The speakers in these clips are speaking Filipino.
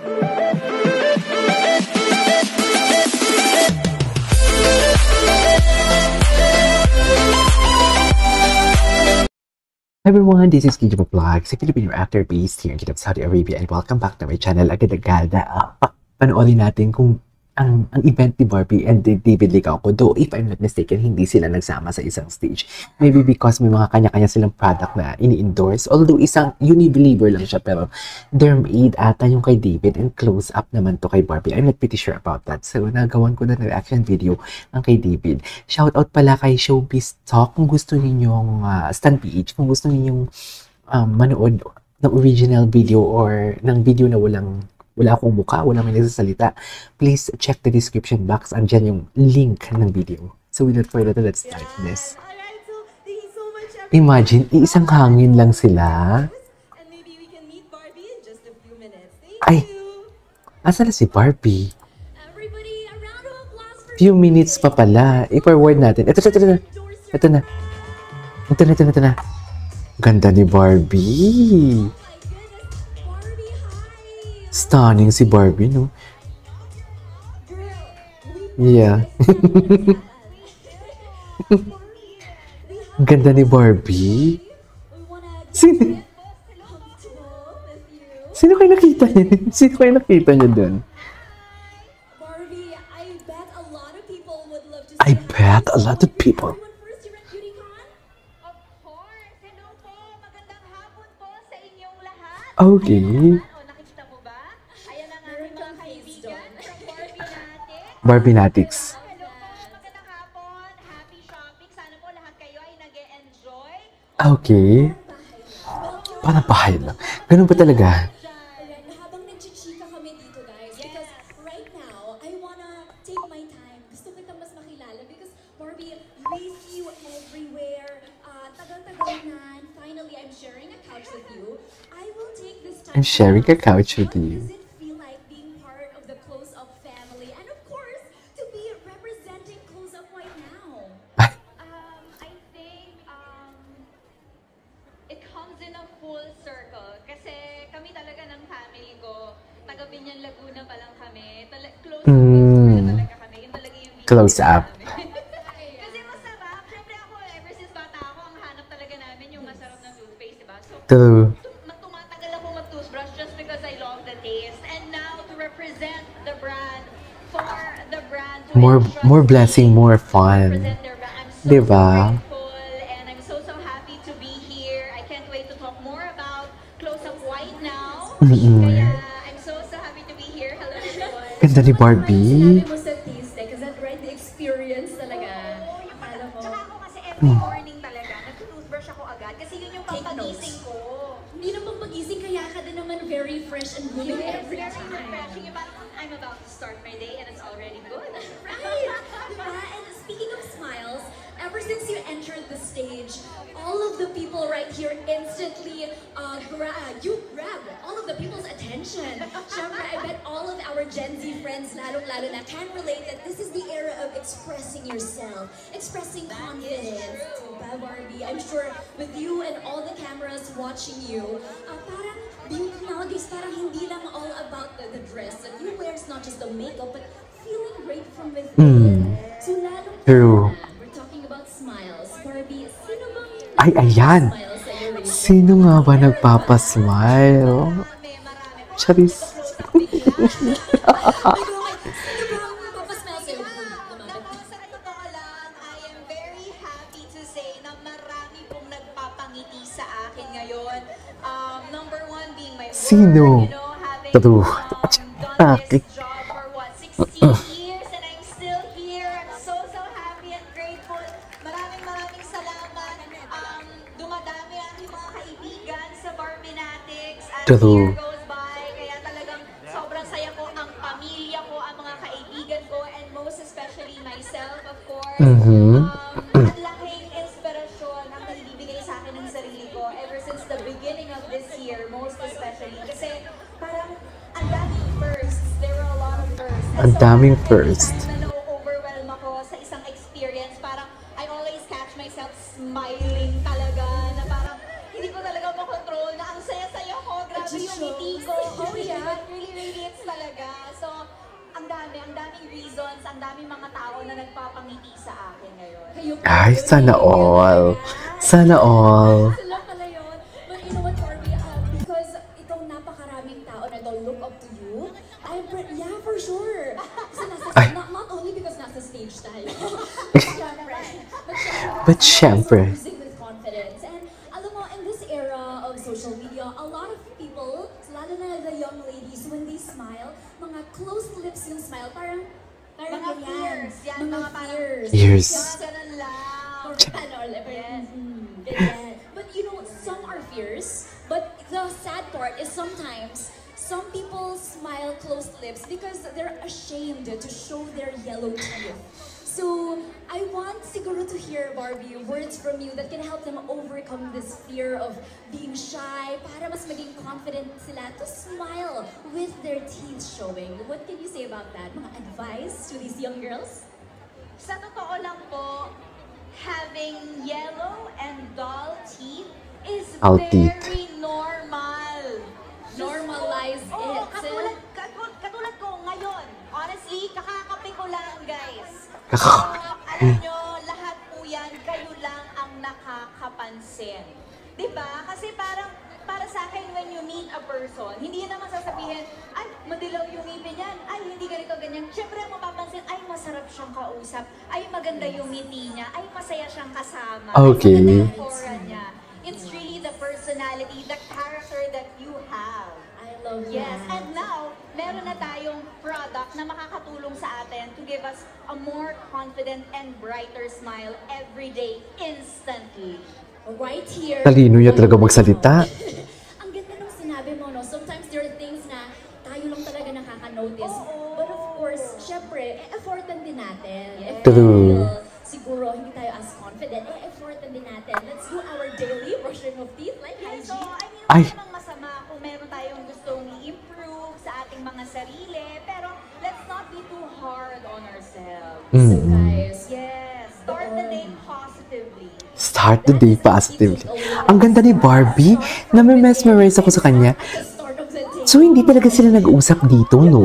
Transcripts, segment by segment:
Hi everyone, this is Kijabo Vlogs, a Filipino actor based here in Jeddah, Saudi Arabia, and welcome back to my channel. Agad-agad, panoorin natin kung ang event ni Barbie and David Licauco. Though, if I'm not mistaken, hindi sila nagsama sa isang stage. Maybe because may mga kanya-kanya silang product na ini-endorse. Although, isang Unilever lang siya, pero Dermaid ata yung kay David and close-up naman to kay Barbie. I'm not pretty sure about that. So, nagawan ko na reaction video ang kay David. Shoutout pala kay Showbiz Talk kung gusto ninyong Stan PH, kung gusto ninyong manood ng original video or ng video na wala akong mukha, wala may nagsasalita, please check the description box. Andyan yung link ng video. So without further ado, let's start this. Alright, so thank you so much. Imagine, isang hangin lang sila. And maybe we can meet Barbie in just a few minutes. Ay, Thank you. asa na si Barbie? Everybody, a round of applause for Few minutes pa pala. I-forward natin. Ito na. Ito na. Ganda ni Barbie. Stunning si Barbie, no? Yeah. Ganda ni Barbie. Sino kayo nakita niya? Sino kayo nakita niya dun? Barbie, I bet a lot of people would love to see I bet a lot of people. First year at BeautyCon? Of course! Hello po! Magandang hapon po sa inyong lahat! Okay. Nakikita mo ba? Ayan ang aking mga kaibigan from Barbinatics. Hello po! Magandang hapon! Happy shopping! Sana po lahat kayo ay nag-e-enjoy. Okay. Parang bahay lang. Ganun ba talaga? Habang nagchichika kami dito, guys, because right now, I wanna take my time. Gusto kitang mas makilala because Barbie, we see you everywhere. Tagal-tagal na. And finally, I'm sharing a couch with you. I will take this time. I'm sharing a couch with How you. does it feel like being part of the Close-Up family? And of course, to be representing Close-Up right now. I think it comes in a full circle. Kasi kami talaga ng family ko, taga Binyan, Laguna pa lang kami. Close na talaga kami. Yun talaga yung Close up. Kasi masarap. Siyempre ako, ever since bata ako, ang hanap talaga namin yung masarap na toothpaste, diba? So, True. tumatagal ako mag-toothbrush just because I love the taste. And now, to represent the brand, for the brand to More blessing, more fun. represent their brand, I'm so Diba? grateful and I'm so happy to be here. I can't wait to talk more about Close-Up White now. Kaya, I'm so happy to be here. Hello everyone. Ganda ni Barbie. Sinabi mo sa taste, kasi that right, the experience talaga. Akala mo. Tsaka ako kasi every morning talaga, nag-toothbrush ako agad kasi yun yung Take pampagising ko. Hindi naman pag-ising, kaya ka din naman very fresh and blooming Yes, every very time. refreshing. Yung parang I'm about to start my day and it's already good. Right! Diba? And speaking of smiles, ever since you entered the stage, all of the people right here instantly grab all of the people's attention. Syempre, I bet all of our Gen Z friends, lalong-lalo na, can relate that this is the era of expressing yourself, expressing confidence. Diba, Barbie? I'm sure with you and all the cameras watching you, parang beauty nowadays, parang hindi lang all about the dress that you wear. It's not just the makeup, but feeling great from within. So, lalong True. we're talking about smiles. Barbie, sino bang Ay, ayan. smile sa'yo rin? Sino nga ba nagpapasmile? Marami. Charis. Sino bang papasmile sa'yo? Naku, sa totoo lang, I am very happy to say na marami pong nagpapangiti sa akin ngayon. Number one being my work, Sino? having True. done this job for what, 16 years and I'm still here. I'm so happy and grateful. Maraming salamat. Dumadami ang aking mga kaibigan sa Barbinatics as True. year goes by. Kaya talagang sobrang saya ko, ang pamilya ko, ang mga kaibigan ko, and most especially myself, of course. Ang laking inspirasyon ang naibibigay sa akin ng sarili ko ever since the beginning of this year, most especially. Kasi parang ang daming firsts. There were a lot of firsts. Ang daming first. Na na-overwhelm ako sa isang experience, parang I always catch myself smiling talaga, na parang hindi ko talaga makontrol, na ang saya-saya ko, grabe yung ngiti ko. Oh yeah, really confidence talaga. So, ang daming reasons, ang daming mga tao na nagpapangiti sa akin ngayon. Ay, sana all. Sana all. Sila pala yun. But you know what, Barbie? Because itong napakaraming tao na don't look up to you, yeah, for sure. Kasi not only because nasa stage tayo. But syempre. Losing with confidence. And alam mo, in this era of social media, a lot of people, lalo na the young ladies, when they smile, mga closed lips yung smile, parang Mga ganyan. fears. Yan, mga parang fears. Ears. Mga ganun lang. Or ano, yes. Ganyan. But you know, some are fierce, but the sad part is sometimes some people smile closed lips because they're ashamed to show their yellow teeth. So, I want siguro to hear, Barbie, words from you that can help them overcome this fear of being shy para mas maging confident sila to smile with their teeth showing. What can you say about that? Mga advice to these young girls? Sa totoo lang po, having yellow and dull teeth is Dull very teeth. normal. Normalize Oo, it. katulad ko ngayon. Honestly, kakakape ko lang, guys. Kaka- So, alam nyo, lahat po yan, kayo lang ang nakakapansin. Diba? Kasi parang, para sa akin, when you meet a person, hindi naman sasabihin, ay, madilaw yung ngipin yan, ay, hindi ganito, ganyan. Siyempre, ang mapapansin, ay, masarap siyang kausap, ay, maganda yung ngiti niya, ay, masaya siyang kasama. Okay. Ay, maganda yung aura niya. It's really the personality, the character that you have. I love Yes, that. and now, meron na tayong product na makakatulong sa atin to give us a more confident and brighter smile every day, instantly. Right here. Talino niya talaga magsalita. Ang ganda ng sinabi mo, no? Sometimes there are things na tayo lang talaga nakaka-notice. Oo. But of course, syempre, effortan din natin. If True. siguro hindi tayo as confident, effortan din natin. Let's do our daily brushing of teeth like Yes, so, hygiene. I mean, Ay. wala namang masama kung meron tayong gustong i-improve sa ating mga sarili, pero let's not be too hard on ourselves. So guys, Yes, start the day positively. Start the day positively. Ang ganda ni Barbie, na-mesmerize ako sa kanya. at the start of the day. So, hindi talaga sila nag-usap dito, no?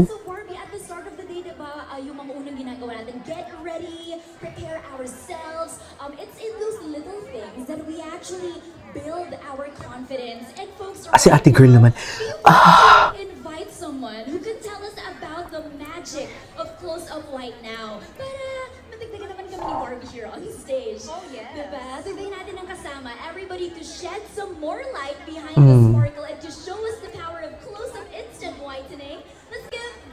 So Barbie, at the start of the day, diba, yung mga unang ginagawa natin, get ready, prepare ourselves. It's in those little things that we actually build our confidence. And folks, Si ate girl naman, invite someone who can tell us about the magic of close-up right now. Para madagdagan naman kami ni Barbie here on stage. Oh, yes. Diba? Dagdagan natin ang kasama. Everybody to shed some more light behind the sparkle and to show us the power of close-up instant whitening.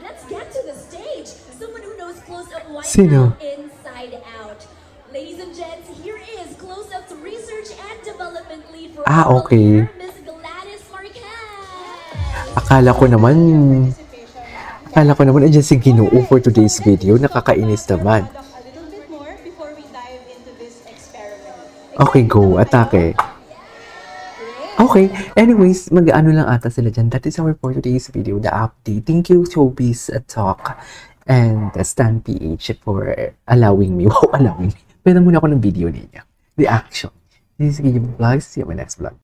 Let's get to the stage. Someone who knows close-up whitening Sino? inside out. Ladies and gents, here is Close-Up's Research and Development Lead for okay. Miss Gladys Marquez. Akala ko naman andyan si Ginoo for today's video. Nakakainis naman. A little bit more before we dive into this experiment. Okay, go. Atake. Okay. Anyways, mag-ano lang ata sila dyan. That is our for today's video, the update. Thank you, Showbiz Talk and Stan PH for allowing me. Wow, allowing me. Pwede muna ako ng video ninyo. Reaction. This is Gigi Vlogs. See you in my next vlog.